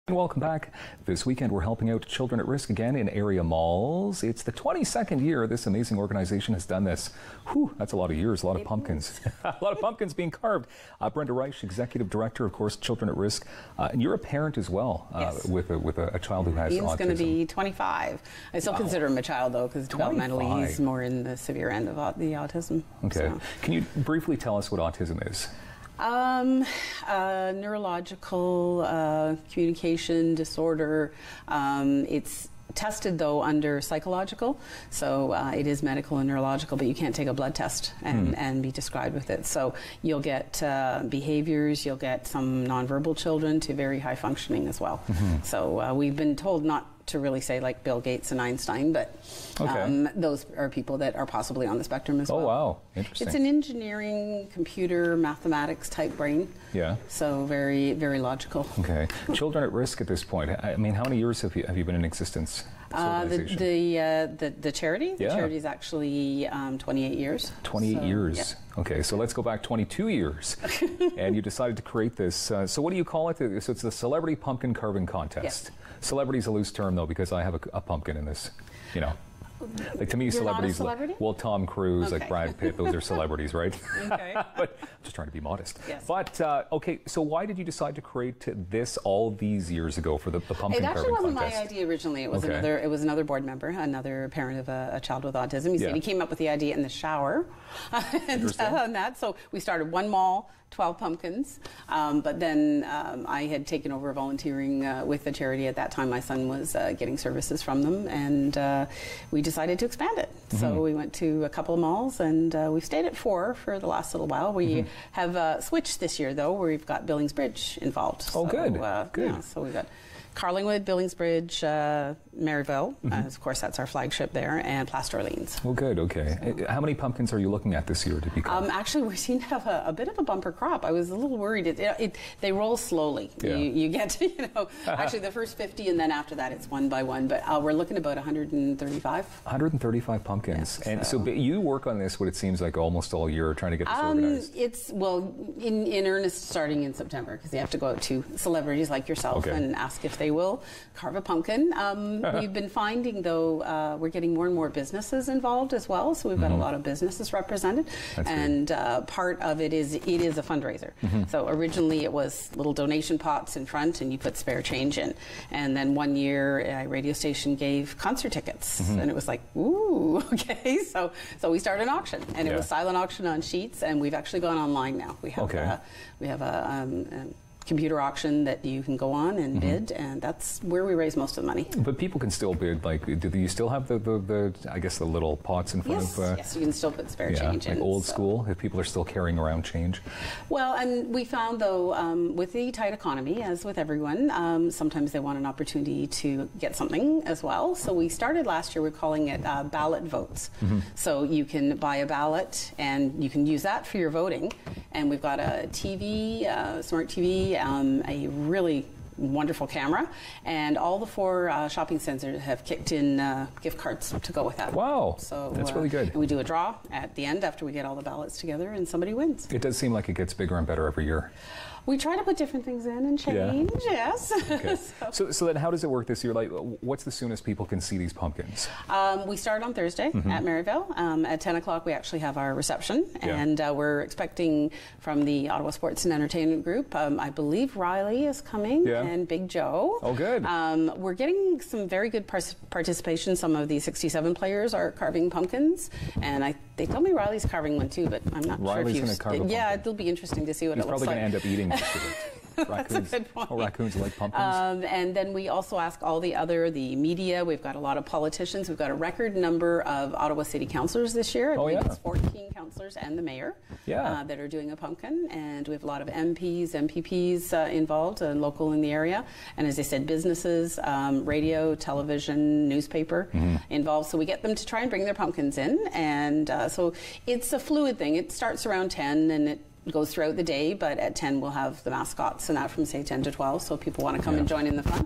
And welcome back. This weekend we're helping out children at risk again in area malls. It's the 22nd year this amazing organization has done this. Whew, that's a lot of years, a lot of pumpkins. A lot of pumpkins being carved. Brenda Reisch, Executive Director, of course, Children at Risk. And you're a parent as well, yes. with a child who has autism. He's going to be 25. I still consider him a child, though, because developmentally he's more in the severe end of the autism. Okay. So. Can you briefly tell us what autism is? Neurological communication disorder. It's tested though under psychological, so it is medical and neurological, but you can't take a blood test and be described with it. So you'll get behaviors, you'll get some nonverbal children to very high functioning as well. So we've been told not to really say like Bill Gates and Einstein, but those are people that are possibly on the spectrum as well. Oh wow, interesting. It's an engineering, computer, mathematics type brain. Yeah. So very, very logical. Okay. Children at Risk at this point, I mean, how many years have you been in existence? The charity? The charity is actually 28 years. 28 years. Yeah. Okay, so let's go back 22 years. And you decided to create this. So what do you call it? So it's the Celebrity Pumpkin Carving Contest. Yes. Celebrity's a loose term, though, because I have a pumpkin in this, you know. Like to me, You're celebrities. Not a celebrity? Well, Tom Cruise, like Brad Pitt, those are celebrities, right? Okay. But I'm just trying to be modest. Yes. But okay, so why did you decide to create this all these years ago for the pumpkin carving contest? It actually wasn't my idea originally. It was another board member, another parent of a child with autism. He said he came up with the idea in the shower, and so we started one mall, 12 pumpkins. But then I had taken over volunteering with the charity at that time. My son was getting services from them, and we decided to expand it. So we went to a couple of malls, and we've stayed at 4 for the last little while. We have switched this year, though, where we've got Billingsbridge involved. Oh, so, good. Good. Yeah, so we've got Carlingwood, Billingsbridge, Maryville, of course that's our flagship there, and Plaster Orleans. Oh, good, okay. So, how many pumpkins are you looking at this year to be carved? Actually, we seem to have a bit of a bumper crop. I was a little worried. They roll slowly. Yeah. You get to, actually the first 50, and then after that it's one by one, but we're looking at about 135. 135 pumpkins. Yeah, and so you work on this, what it seems like, almost all year, trying to get this organized. It's, in earnest starting in September, because you have to go out to celebrities like yourself and ask if they will carve a pumpkin. We've been finding, though, we're getting more and more businesses involved as well. So we've got a lot of businesses represented. That's and part of it is a fundraiser. So originally it was little donation pots in front, and you put spare change in. And then one year a radio station gave concert tickets, and it was like, ooh, okay. So we started an auction, and it was silent auction on sheets, and we've actually gone online now. We have a computer auction that you can go on and bid, and that's where we raise most of the money. But people can still bid. Like, do you still have the I guess the little pots in front of? Yes, you can still put spare change in. Like old school, if people are still carrying around change. Well, and we found though, with the tight economy, as with everyone, sometimes they want an opportunity to get something as well. So we started last year. We're calling it ballot votes. So you can buy a ballot, and you can use that for your voting. And we've got a TV, smart TV. A really wonderful camera, and all the 4 shopping centers have kicked in gift cards to go with that. Wow, so that's really good. And we do a draw at the end after we get all the ballots together, and somebody wins. It does seem like it gets bigger and better every year. We try to put different things in and change, yes. Okay. So then how does it work this year? Like, what's the soonest people can see these pumpkins? We start on Thursday at Maryville. At 10 o'clock we actually have our reception, and we're expecting from the Ottawa Sports and Entertainment Group, I believe Riley is coming, and Big Joe. Oh, good. We're getting some very good participation. Some of the 67 players are carving pumpkins, and they told me Riley's carving one too, but I'm not sure if going to carve a pumpkin. Yeah, it'll be interesting to see what it looks like. He's probably going to end up eating raccoons. That's a good point. Oh, raccoons like pumpkins. And then we also ask all the media. We've got a lot of politicians. We've got a record number of Ottawa City councillors this year. I believe it's 14 councillors and the mayor that are doing a pumpkin. And we have a lot of MPs, MPPs involved and local in the area. And as I said, businesses, radio, television, newspaper involved. So we get them to try and bring their pumpkins in. And so it's a fluid thing. It starts around 10 and it goes throughout the day, but at 10 we'll have the mascots and that from say 10 to 12, so if people want to come and join in the fun,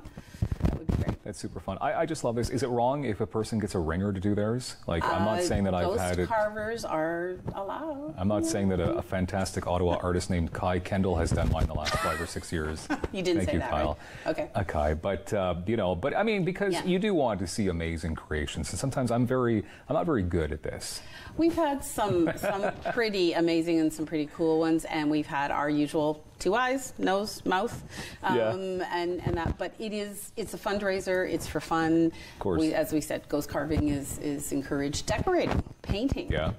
that would be great. It's super fun. I just love this. Is it wrong if a person gets a ringer to do theirs? Like, I'm not saying that I've had it. Ghost carvers are allowed. I'm not saying that a fantastic Ottawa artist named Kai Kendall has done mine the last 5 or 6 years. You didn't Thank say you, that, Kyle. right? Okay. Kai, but but I mean, because you do want to see amazing creations, and sometimes I'm not very good at this. We've had some pretty amazing and some pretty cool ones, and we've had our usual 2 eyes, nose, mouth, and that. But it's a fundraiser. It's for fun. Of course. As we said, ghost carving is encouraged. Decorating, painting. Yeah.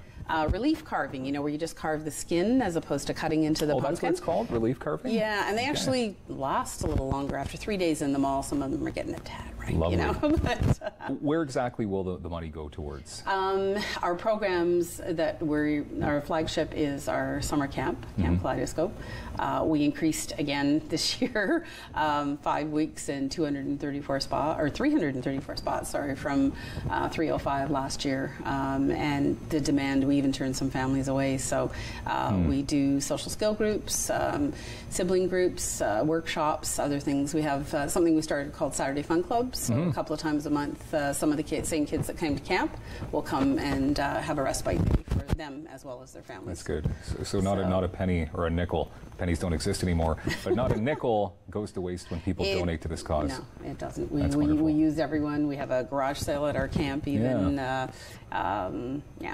Relief carving, where you just carve the skin as opposed to cutting into the pumpkin. Oh, that's what it's called? Relief carving? Yeah, and they actually last a little longer. After 3 days in the mall, some of them are getting a tad right. Lovely. But, where exactly will the money go towards? Our programs our flagship is our summer camp, Camp Kaleidoscope. We increased again this year, 5 weeks and 334 spots, from 305 last year. And the demand, we even turned some families away. So we do social skill groups, sibling groups, workshops, other things. We have something we started called Saturday Fun Clubs. So a couple of times a month, some of the same kids that came to camp will come and have a respite day for them as well as their families. That's good. So not a penny or a nickel. Pennies don't exist anymore, but not a nickel goes to waste when people donate to this cause. No, it doesn't. We use everyone. We have a garage sale at our camp even.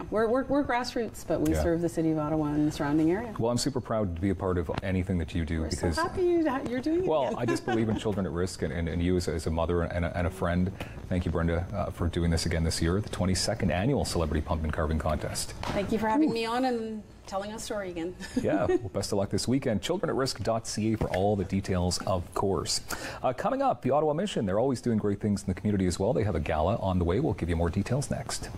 We're grassroots, but we serve the city of Ottawa and the surrounding area. Well, I'm super proud to be a part of anything that you do. We're because so happy you're doing it. Well, I just believe in children at risk, and you as a mother and a friend. Thank you, Brenda, for doing this again this year, the 22nd annual Celebrity Pumpkin Carving Contest. Thank you for having me on and telling a story again. Yeah, well, best of luck this weekend. ChildrenAtRisk.ca for all the details, of course. Coming up, the Ottawa Mission. They're always doing great things in the community as well. They have a gala on the way. We'll give you more details next.